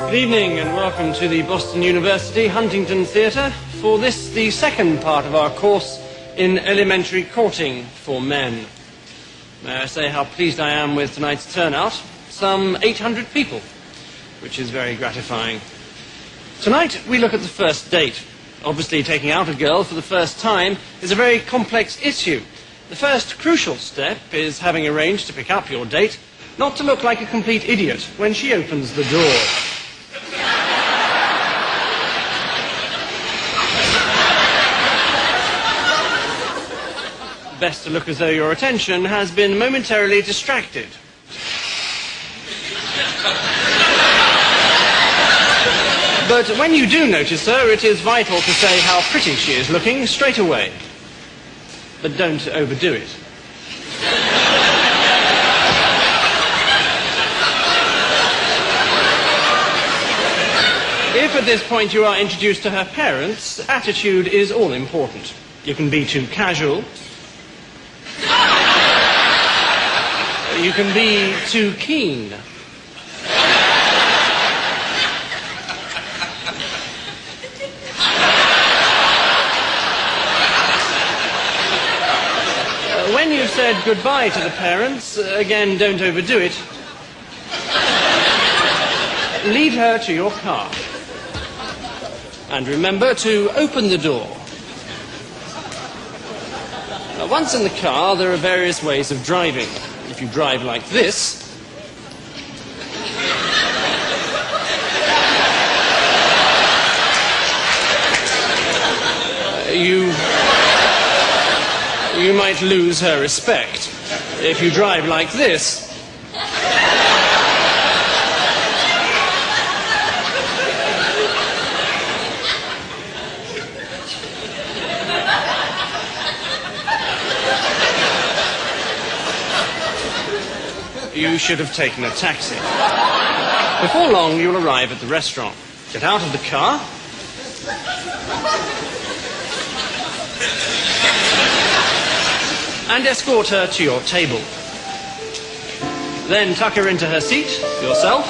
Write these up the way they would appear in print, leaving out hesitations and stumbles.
Good evening and welcome to the Boston University Huntington Theatre for this, the second part of our course in elementary courting for men. May I say how pleased I am with tonight's turnout? Some 800 people, which is very gratifying. Tonight we look at the first date. Obviously taking out a girl for the first time is a very complex issue. The first crucial step is having arranged to pick up your date not to look like a complete idiot when she opens the door. Best to look as though your attention has been momentarily distracted. But when you do notice her, it is vital to say how pretty she is looking straight away. But don't overdo it. If at this point you are introduced to her parents, attitude is all important. You can be too casual. You can be too keen. When you've said goodbye to the parents, again, don't overdo it. Lead her to your car. And remember to open the door. Now, once in the car, there are various ways of driving. If you drive like this, you might lose her respect. If you drive like this, you should have taken a taxi. Before long, you'll arrive at the restaurant. Get out of the car. And escort her to your table. Then tuck her into her seat yourself.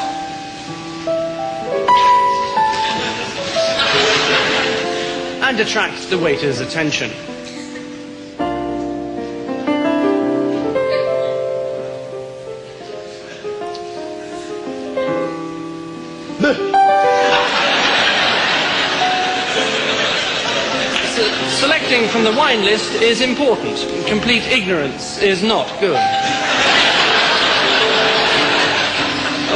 And attract the waiter's attention. Selecting from the wine list is important. Complete ignorance is not good.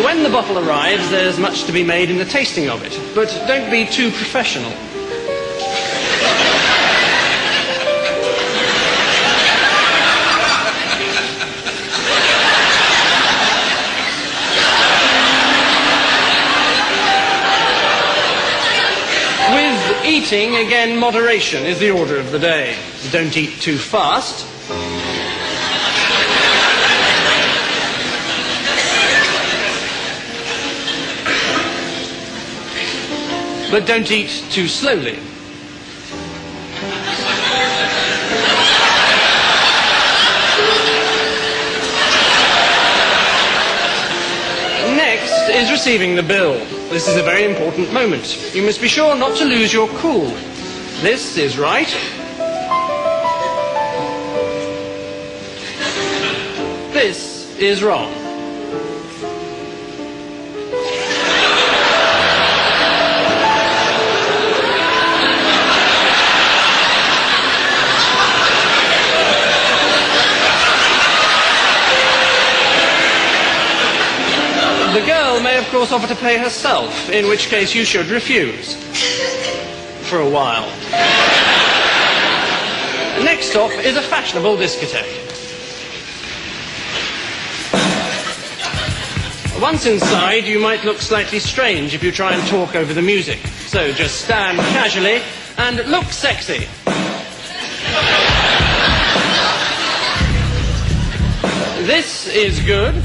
When the bottle arrives, there's much to be made in the tasting of it, but don't be too professional. Eating, again, moderation is the order of the day. Don't eat too fast. But don't eat too slowly. Next is receiving the bill. This is a very important moment. You must be sure not to lose your cool. This is right. This is wrong. The girl may, of course, offer to pay herself, in which case you should refuse. For a while. Next stop is a fashionable discotheque. Once inside, you might look slightly strange if you try and talk over the music. So just stand casually and look sexy. This is good.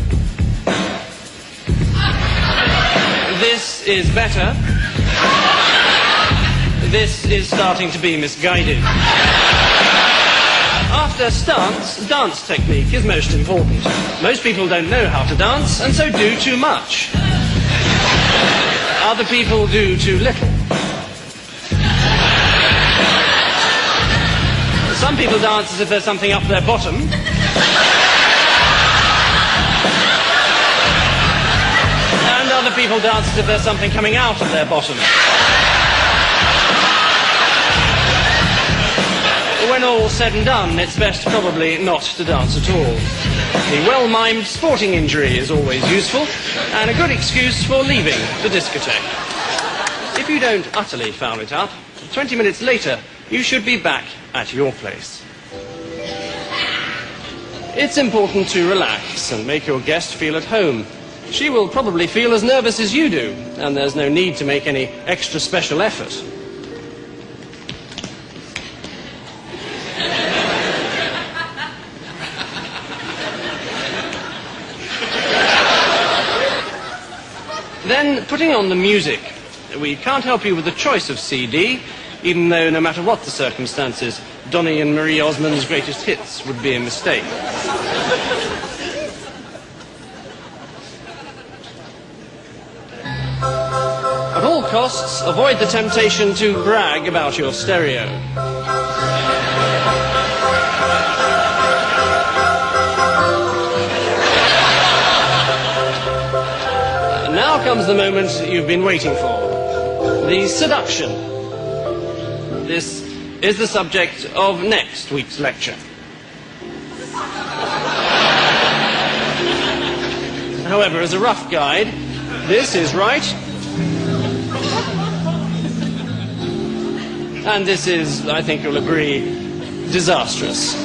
This is better. This is starting to be misguided. After stance, dance technique is most important. Most people don't know how to dance, and so do too much. Other people do too little. Some people dance as if there's something up their bottom. And other people dance as if there's something coming out of their bottom. When all's said and done, it's best probably not to dance at all. The well-mimed sporting injury is always useful, and a good excuse for leaving the discotheque. If you don't utterly foul it up, 20 minutes later, you should be back at your place. It's important to relax and make your guest feel at home. She will probably feel as nervous as you do, and there's no need to make any extra special effort. Then, putting on the music. We can't help you with the choice of CD, even though, no matter what the circumstances, Donny and Marie Osmond's greatest hits would be a mistake. At all costs, avoid the temptation to brag about your stereo. Now comes the moment you've been waiting for. The seduction. This is the subject of next week's lecture. However, as a rough guide, this is right. And this is, I think you'll agree, disastrous.